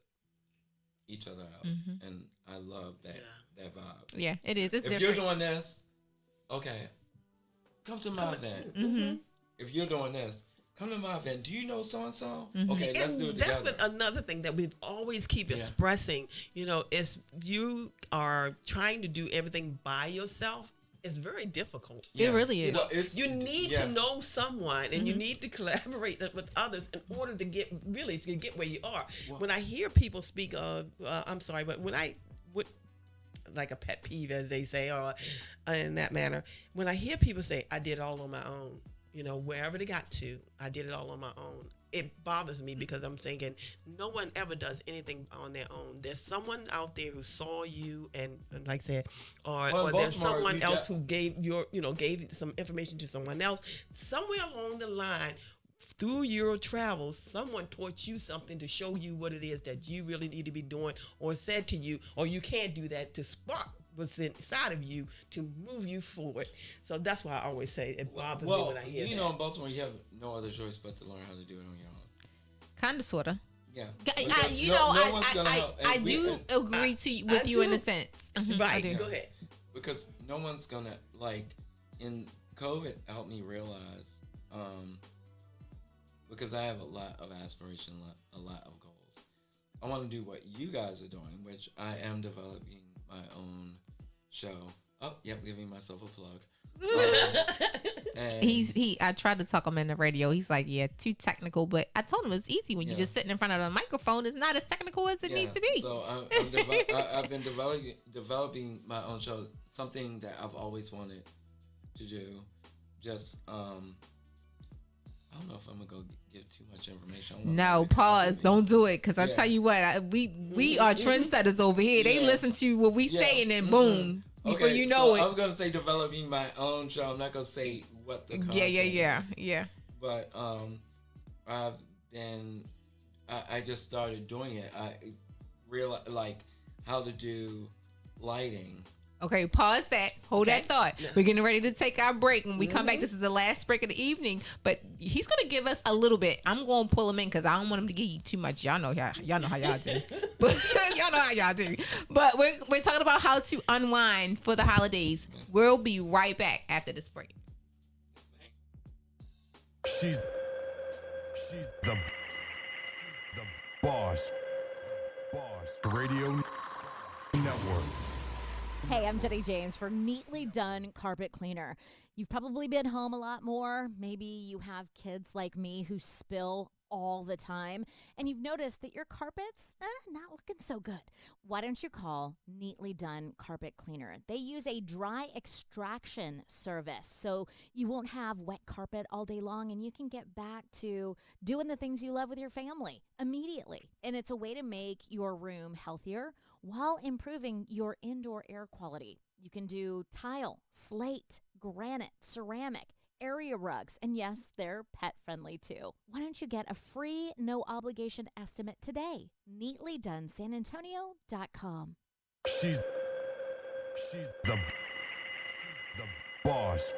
each other out, and I love that vibe. Yeah, it is. It's if different. you're doing this, okay, come to my event. If you're doing this, come to my event. Do you know so and so? Okay, let's do it That's together. another thing that we've always keep expressing. You know, is you are trying to do everything by yourself, is very difficult. It really is. No, it's, You need yeah. to know someone, and you need to collaborate with others in order to get where you are. Well- When I hear people speak of, I'm sorry, but when I would like a pet peeve, as they say, or in that manner, when I hear people say, "I did it all on my own," wherever they got to, I did it all on my own. It bothers me because I'm thinking no one ever does anything on their own. There's someone out there who saw you and like I said, or Well, in there's Baltimore, someone we else got- who gave some information to someone else. Somewhere along the line, through your travels, someone taught you something to show you what it is that you really need to be doing, or said to you, or you can't do that, to spark what's inside of you to move you forward. So that's why I always say it bothers me when I hear that. In Baltimore, you have no other choice but to learn how to do it on your own. Kind of, sort of. Yeah. I Because no one's gonna help. And I we- do and- agree with I you in do. a sense. Mhm, I Right, do. go ahead. because no one's gonna, like, in COVID helped me realize, because I have a lot of aspiration, a lot of goals. I want to do what you guys are doing, which I am developing my own show. Oh, yep, giving myself a plug. And I tried to talk him in the radio. He's like, yeah, too technical. But I told him it's easy when you're Yeah. just sitting in front of the microphone. It's not as technical as it needs to be. So I've been developing my own show, something that I've always wanted to do. Just I don't know if I'm gonna go give too much information. I want No, everything pause. to be- Don't do it, because I Yeah. tell you what, we are trendsetters over here. They Yeah. listen to what we Yeah. say, and then Mhm. boom, before Okay, you know so it. I'm gonna say developing my own show. I'm not gonna say what the content is. But I just started doing it. I realized like how to do lighting. Okay, pause that. Hold Okay. that thought. We're getting ready to take our break. When we come back, this is the last break of the evening. But he's gonna give us a little bit. I'm gonna pull him in because I don't want him to give you too much. Y'all know how y'all do. But y'all know how y'all do. But we're talking about how to unwind for the holidays. We'll be right back after this break. She's the boss. Radio Network. Hey, I'm Jenny James for Neatly Done Carpet Cleaner. You've probably been home a lot more. Maybe you have kids like me who spill all the time, and you've noticed that your carpet's not looking so good. Why don't you call Neatly Done Carpet Cleaner? They use a dry extraction service, so you won't have wet carpet all day long, and you can get back to doing the things you love with your family immediately. And it's a way to make your room healthier while improving your indoor air quality. You can do tile, slate, granite, ceramic, area rugs, and yes, they're pet friendly too. Why don't you get a free, no obligation estimate today? NeatlyDoneSanAntonio.com. She's the boss.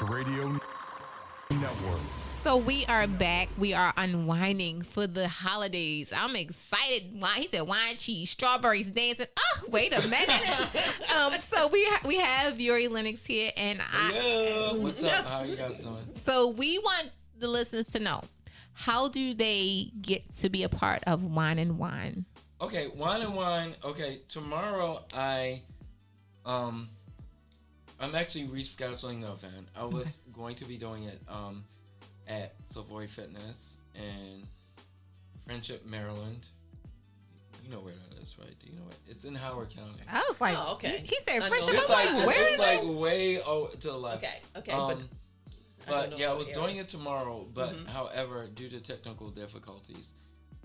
Radio Network. So we are back. We are unwinding for the holidays. I'm excited. He said wine, cheese, strawberries, dancing. Oh, wait a minute. So we have Yuri Lennox here, and Hello. What's up? How are you guys doing? So we want the listeners to know, how do they get to be a part of Wine and Wine? Okay, Wine and Wine. Okay, tomorrow I'm actually rescheduling the event. I was going to be doing it at Savoy Fitness in Friendship, Maryland. You know where that is, right? Do you know it? It's in Howard County. I was like, Oh, okay. He said I friendship. know. It's I'm like, where is it's it? like way to the left. Okay, But know yeah, I what was area. doing it tomorrow. But Mhm. however, due to technical difficulties,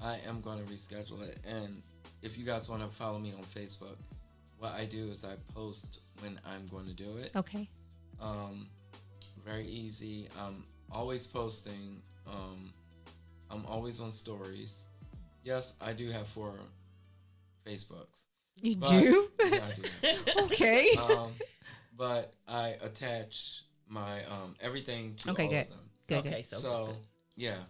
I am going to reschedule it. And if you guys want to follow me on Facebook, what I do is I post when I'm going to do it. Okay. Very easy. I'm always posting. I'm always on stories. Yes, I do have 4 Facebooks. You But- do? Yeah, I do. Okay. But I attach my everything to Okay, all good. of them. Good. Okay, Good. So yeah,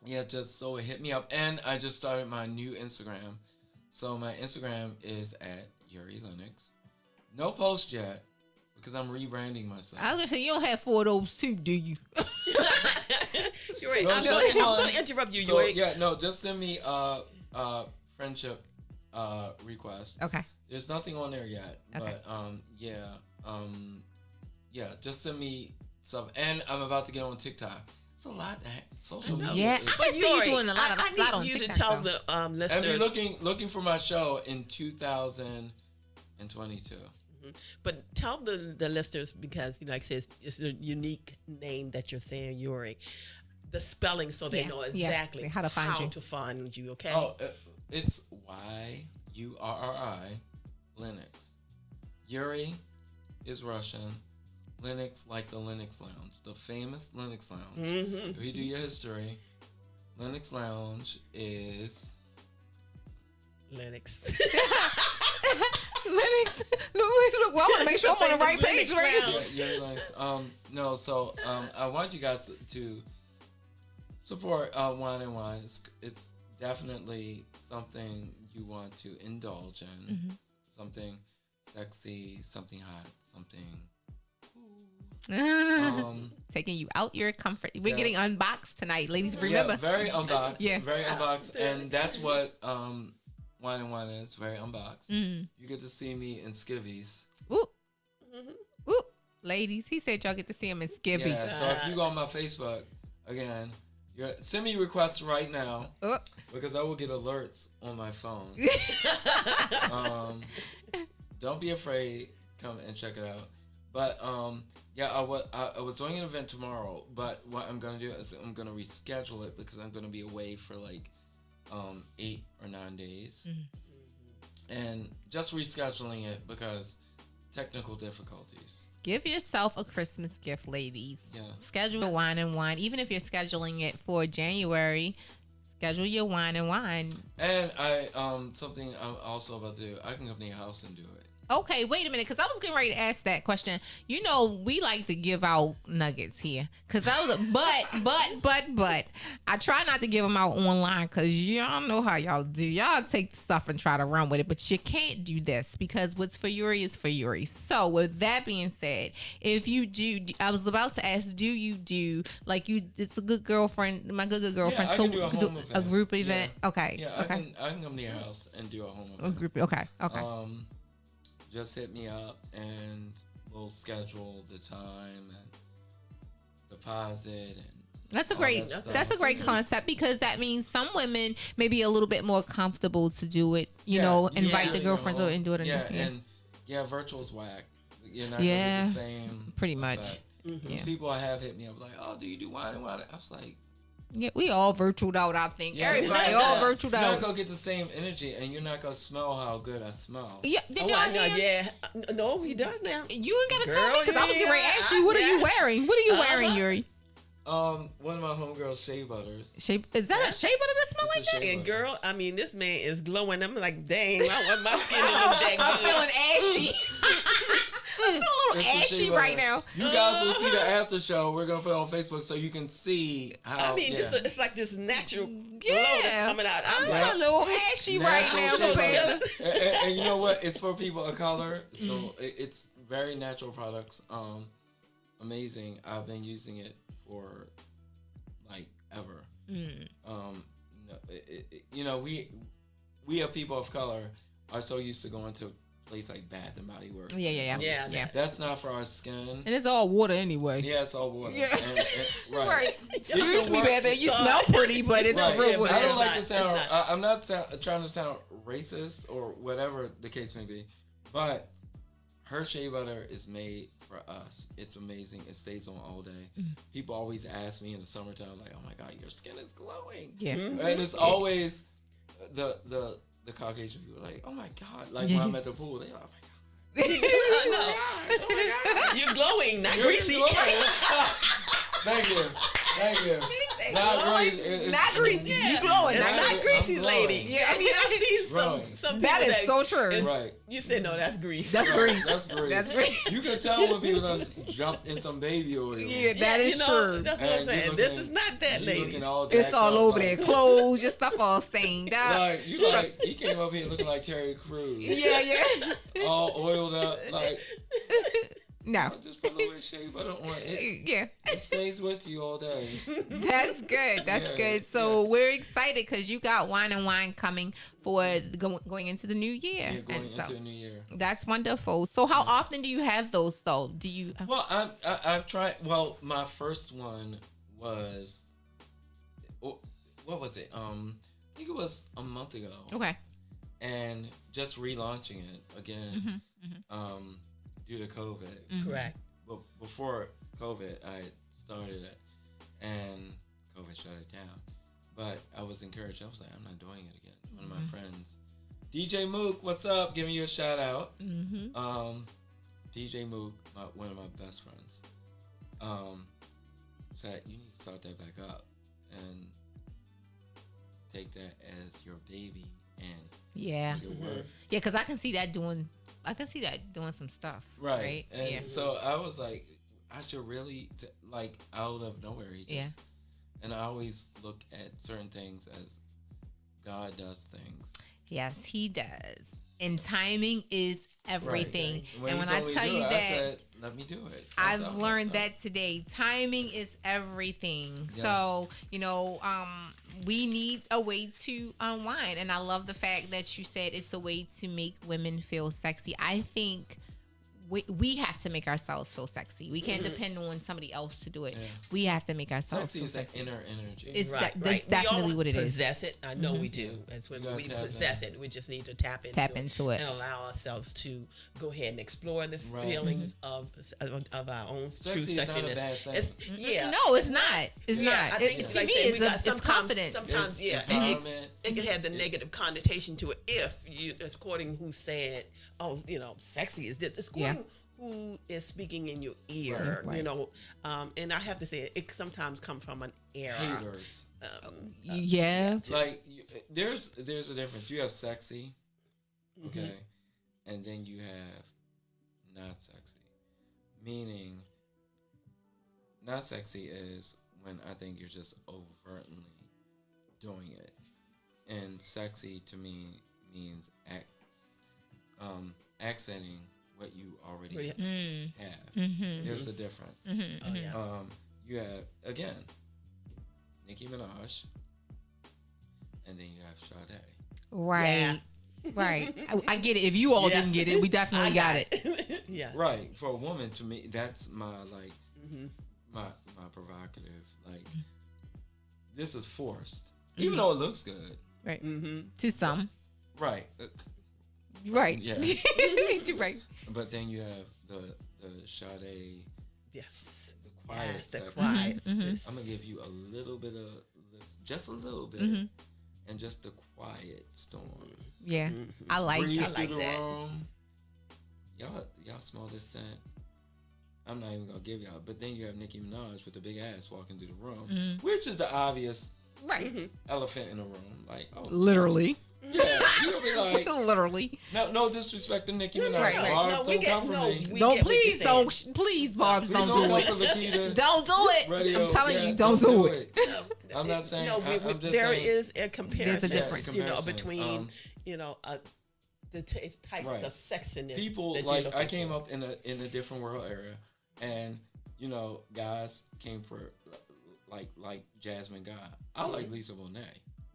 yeah. Just so hit me up, and I just started my new Instagram. So my Instagram is at Yuri Lennox. No post yet because I'm rebranding myself. I was gonna say, you don't have 4 of those too, do you? You're right. No, I'm just going one. to interrupt you. So Yuri. yeah, no, just send me friendship request. Okay. There's nothing on there yet. Okay. But yeah. Just send me stuff, and I'm about to get on TikTok. It's a lot. Social media. Yeah, is- I see you doing a lot I need on you TikTok. to tell though. the and listeners. be looking for my show in 2022. But tell the listeners, because like I said, it's a unique name that you're saying, Yuri. The spelling, so they Yeah, know yeah, exactly how to find you. to find you. Okay. Oh, it's Yurri, Linux. Yuri is Russian. Linux, like the Linux Lounge, the famous Linux Lounge. Mm-hmm. If you do your history, Linux Lounge is Linux. Linux. Look, well, I want to make sure I'm on the right page, right? Linux Yuri Linux. No, so I want you guys to support Wine and Wine. It's definitely something you want to indulge in. Mm-hmm. Something sexy, something hot, something. Taking you out your comfort. We're Yes. getting unboxed tonight, ladies. Remember. Yeah, very unboxed. Yeah. Very unboxed, and that's what Wine and Wine is. Very unboxed. Mm. You get to see me in skivvies. Ooh. Ooh. Ladies, he said y'all get to see him in skivvies. Yeah. So if you go on my Facebook again, send me requests right now Oh. because I will get alerts on my phone. Don't be afraid. Come and check it out. But yeah, I was doing an event tomorrow, but what I'm gonna do is I'm gonna reschedule it because I'm gonna be away for like 8 or 9 days, and just rescheduling it because technical difficulties. Give yourself a Christmas gift, ladies. Yeah. Schedule your Wine and Wine. Even if you're scheduling it for January, schedule your Wine and Wine. And I something I'm also about to do. I can come to your house and do it. Okay, wait a minute, because I was getting ready to ask that question. You know, we like to give out nuggets here. Because I was, but, I try not to give them out online because y'all know how y'all do. Y'all take stuff and try to run with it, but you can't do this because what's for Yuri is for Yuri. So, with that being said, if you do, I was about to ask, do you do, like it's a good girlfriend, my good girlfriend. Yeah, I so can do a we could home event. a group event? Yeah. Okay. Yeah, okay. I can come to your house and do a home A event. group, okay. Just hit me up and we'll schedule the time and deposit and That's a all great that stuff. that's a great concept because that means some women may be a little bit more comfortable to do it, you know, invite the girlfriends over and do it. And virtual's whack. You're not Yeah, gonna get the same pretty much. effect. Yeah. These people I have hit me up like, oh, do you do Wine and Wine? I was like, Yeah, we all virtualed out, I think. yeah, Everybody you're all not- virtued You're out. not gonna get the same energy, and you're not gonna smell how good I smell. Yeah, did Oh, y'all I know. hear? Yeah. No, he does now. You ain't gotta tell me Girl, because I was getting ready to ask you, what are yeah. you wearing? What are you wearing, Yuri? One of my homegirls, shea butters. Is that a shea butter that smell It's a like that? shea And butter. girl, I mean, this man is glowing. I'm like, dang, I want my skin to look that I'm good. feeling ashy. I'm feeling a little It's a ashy shea right butter. now. You guys will see the after show. We're gonna put it on Facebook so you can see how. I mean, yeah. it's like this natural glow Yeah. that's coming out. I'm I'm like, a little ashy right Natural now shea compared butter. to. And you know what? It's for people of color, so it's very natural products. Amazing. I've been using it for like ever. You know, we have people of color are so used to going to a place like Bath and Body Works. Yeah. That's not for our skin. And it's all water anyway. Yeah, it's all water. Yeah. Right. Right. You Excuse can me, work- baby. You smell pretty, but it's Right. real Yeah, water. I don't it's like not- to sound. it's not. I'm not trying to sound racist or whatever the case may be, but her shea butter is made for us. It's amazing. It stays on all day. People always ask me in the summertime, like, "Oh my God, your skin is glowing." Yeah. And it's always the Caucasian people like, "Oh my God!" Like when I'm at the pool, they're like, "Oh my God." you're glowing, not You're greasy. glowing. Thank you. Not glowing, greasy. It's- not greasy. You glowing, It's not not I'm greasy, glowing. lady. Yeah, I mean, I've seen Right. some people That is so true. it's- Right. You said no, that's grease. That's Right, grease. That's grease. That's grease. You can tell when people done jumped in some baby oil. Yeah, that is true. That's what I'm And you saying. looking- This is not that, You lady. looking all It's jacked all up, over like, there. Clothes, your stuff all stained up. Like he came up here looking like Terry Crews. Yeah. All oiled up. Like No. I just put a little shape. I don't want it. Yeah. It stays with you all day. That's good. That's Yeah, good. So yeah. we're excited because you got Wine and Wine coming for going into the new year. Yeah, going And so into a new year. that's wonderful. So how often do you have those though? Do you? Well, I've tried. Well, my first one was, what was it? I think it was a month ago. Okay. And just relaunching it again, due to COVID. Correct. But before COVID, I started it, and COVID shut it down. But I was encouraged. I was like, I'm not doing it again. One of my friends, DJ Mook, what's up? Giving you a shout out. DJ Mook, one of my best friends, said you need to start that back up and take that as your baby and Yeah. make it work. Yeah, because I can see that doing some stuff. Right. And Yeah. so I was like, I should really, like, out of nowhere, he just, Yeah. and I always look at certain things as God does things. Yes, he does. And timing is everything. Right. And when he I told me tell to do you it, I that, said, let me do it. That's I've how- learned that's how- that today. Timing is everything. Yes. So, we need a way to unwind. And I love the fact that you said it's a way to make women feel sexy. I think we have to make ourselves feel sexy. We can't depend on somebody else to do it. Yeah. We have to make ourselves Sexy feel is that sexy. inner energy. It's Right, that's right. We definitely all what it is. possess it. I know we do. As women, gotta we tap possess in. it. We just need to tap into it. and allow ourselves to go ahead and explore the Right. feelings of our own Sexy true is not a sexiness. bad thing. It's, yeah. No, it's not. It's Yeah, not. I think To like me, I said, we got it's sometimes- confidence. Sometimes, It's yeah, empowerment. it can have the It's- negative connotation to it if you, it's according who said, oh, sexy is this. It's according who is speaking in your ear, Right. and I have to say, it sometimes comes from an era. Haters. Yeah. Like, there's a difference. You have sexy, okay, and then you have not sexy. Meaning, not sexy is when I think you're just overtly doing it, and sexy to me means accenting what you already have. There's a difference. Oh, yeah. You have, again, Nicki Minaj, and then you have Sade. Right. Right. I get it. If you all Yeah. didn't get it, we definitely I got it. Yeah. Right. For a woman, to me, that's my my provocative. Like, this is forced, even though it looks good. Right. To some. Right. Right. Yeah. Right. But then you have the Sade, Yes. the quiet Yes, the section. quiet. I'm gonna give you a little bit of, just a little bit, and just the quiet storm. Yeah. I like Breeze that. through the that. room. Y'all smell this scent. I'm not even gonna give y'all. But then you have Nicki Minaj with the big ass walking through the room, which is the obvious Right. elephant in the room. Like, oh, Literally. yeah, you'll be like, Literally. no disrespect to Nicki Minaj. Right, right. Barbs, No, we don't get- come for no, me. we Don't get what you're please saying. don't please Barb's Please don't don't do come it. for Lakita. Don't do it. Radio, I'm telling yeah, you, don't do it. I'm not saying. No, I'm just there saying. is a comparison. difference. Comparison. Between the types Right. of sexiness. People that you're like looking I came for. up in a different world area, and guys came for like Jasmine Guy. I like Lisa Bonet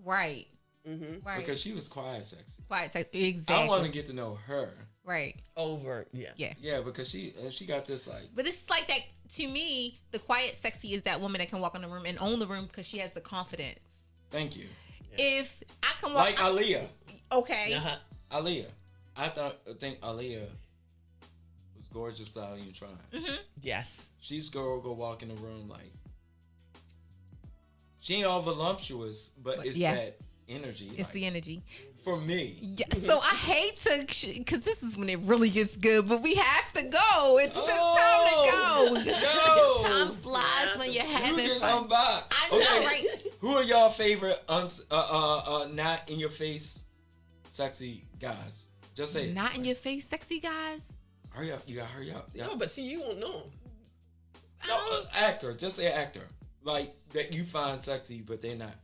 Right. Mm-hmm. Right. because she was quiet sexy. Quiet sex. Exactly. I want to get to know her. Right. Over, yeah. Yeah. Yeah, because she got this like. But it's like that to me. The quiet sexy is that woman that can walk in the room and own the room because she has the confidence. Thank you. If I can walk, Like Aaliyah. okay, Uh-huh. Aaliyah. I think Aaliyah was gorgeous without even trying. Yes. She's go walk in the room like. She ain't all voluptuous, but it's yeah. that energy. it's like, the energy. for me. Yeah, so I hate to, because this is when it really gets good, but we have to go. It's time to go. No. Time flies when you're You having can fun. unbox. I know, right? Who are y'all favorite not in your face sexy guys? Just say it. Not in your face, sexy guys. Hurry up. You gotta hurry up. Yeah. No, but see, you won't know. No, actor. Just say actor. Like that you find sexy, but they're not.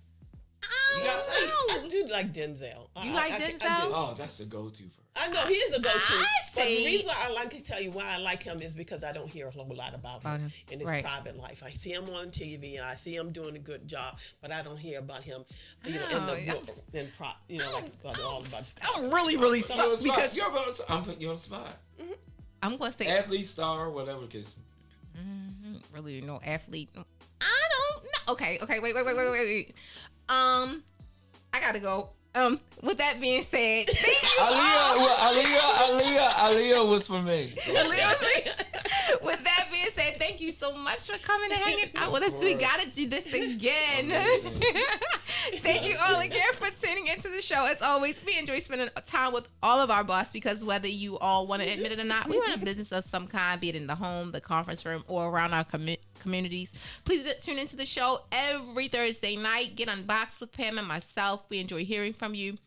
You gotta say. I do like Denzel. You like I Denzel? Oh, that's the go-to for her. I know he is a go-to. I But the say- reason why I like to tell you why I like him is because I don't hear a whole lot about him in his Right. private life. I see him on TV and I see him doing a good job, but I don't hear about him, in the Oh, book, like about all about. I'm really Put you on the stuck spot. because I'm putting you on the spot. I'm gonna say Athlete, star, whatever the case. really no athlete. I don't know. Okay, wait. I gotta go. With that being said, thank you. Aliyah was for me. So, With that being said, thank you so much for coming and hanging out with us. We gotta do this again. Amazing. Thank you all again for tuning into the show. As always, we enjoy spending time with all of our boss because whether you all want to admit it or not, we run a business of some kind, be it in the home, the conference room, or around our communities. Please tune into the show every Thursday night. Get unboxed with Pam and myself. We enjoy hearing from you.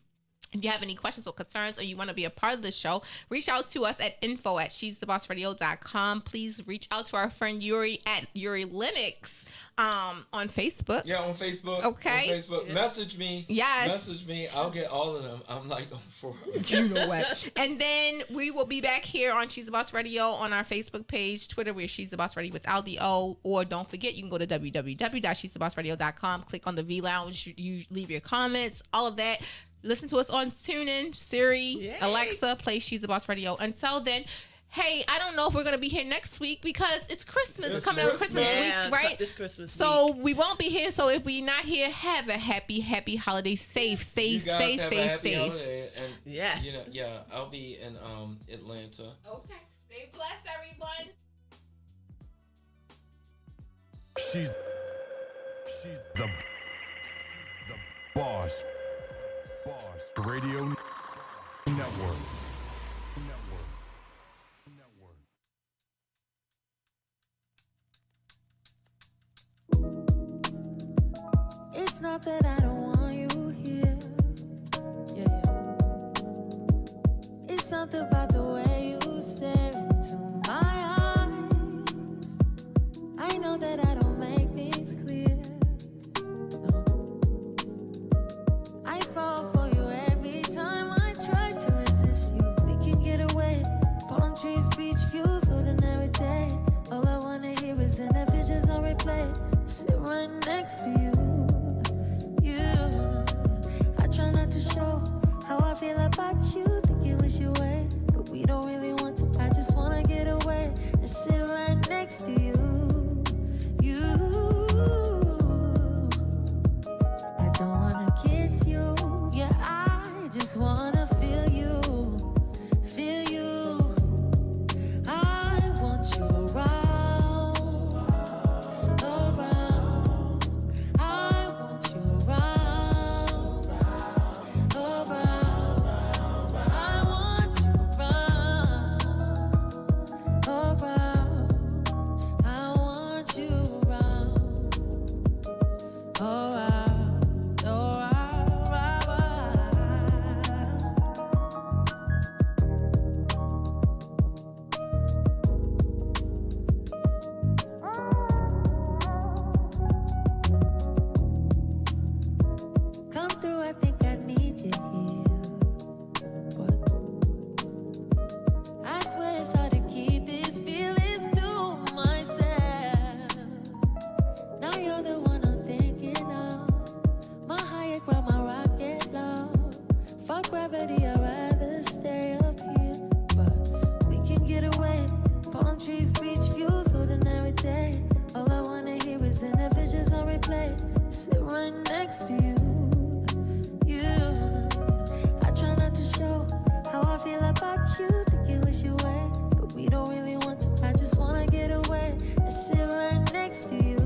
If you have any questions or concerns or you want to be a part of the show, reach out to us at info@shesthebossradio.com. Please reach out to our friend Yuri at Yuri Linux on Facebook. Yeah, on Facebook. Okay. On Facebook. Yeah. Message me. Yes. Message me. I'll get all of them. I'm like on 4. You know what? And then we will be back here on She's the Boss Radio on our Facebook page, Twitter, where She's the Boss Radio without the O. Or don't forget, you can go to www.shesthebossradio.com, click on the V Lounge, you leave your comments, all of that. Listen to us on TuneIn, Siri, Yay. Alexa, play She's the Boss Radio. Until then, hey, I don't know if we're going to be here next week because it's Christmas. It's coming up Christmas Yeah, week, right? this Christmas So week. we won't be here. So if we're not here, have a happy holiday. Stay You safe, guys have a stay happy safe. holiday. And, Yes. I'll be in Atlanta. Okay. Stay blessed, everyone. She's the boss. Radio Network. It's not that I don't want you here. Yeah. It's something about the way you stare into my eyes. I know that I don't make things clear. No. I fall for you every time I try to resist you. We can get away. Palm trees, beach views, ordinary day. All I wanna hear is in the visions on replay. Sit right next to you. I try not to show how I feel about you. Think you wish you away, but we don't really want to. I just wanna get away and sit right next to you. I don't wanna kiss you. Yeah, I just wanna feel you. Feel you. I want you around. Around. I want you around. Around. I want you around. Around. I want you around. Around. Come through, I think I need you here. But I swear it's hard to keep these feelings to myself. Now you're the one I'm thinking of. My higher ground, my rocket low. Fuck gravity, I'd rather stay up here. But we can get away. Palm trees, beach views, ordinary day. All I wanna hear is in the visions on replay. Sit right next to you. I try not to show how I feel about you. Think you wish you away, but we don't really want to. I just wanna get away and sit right next to you.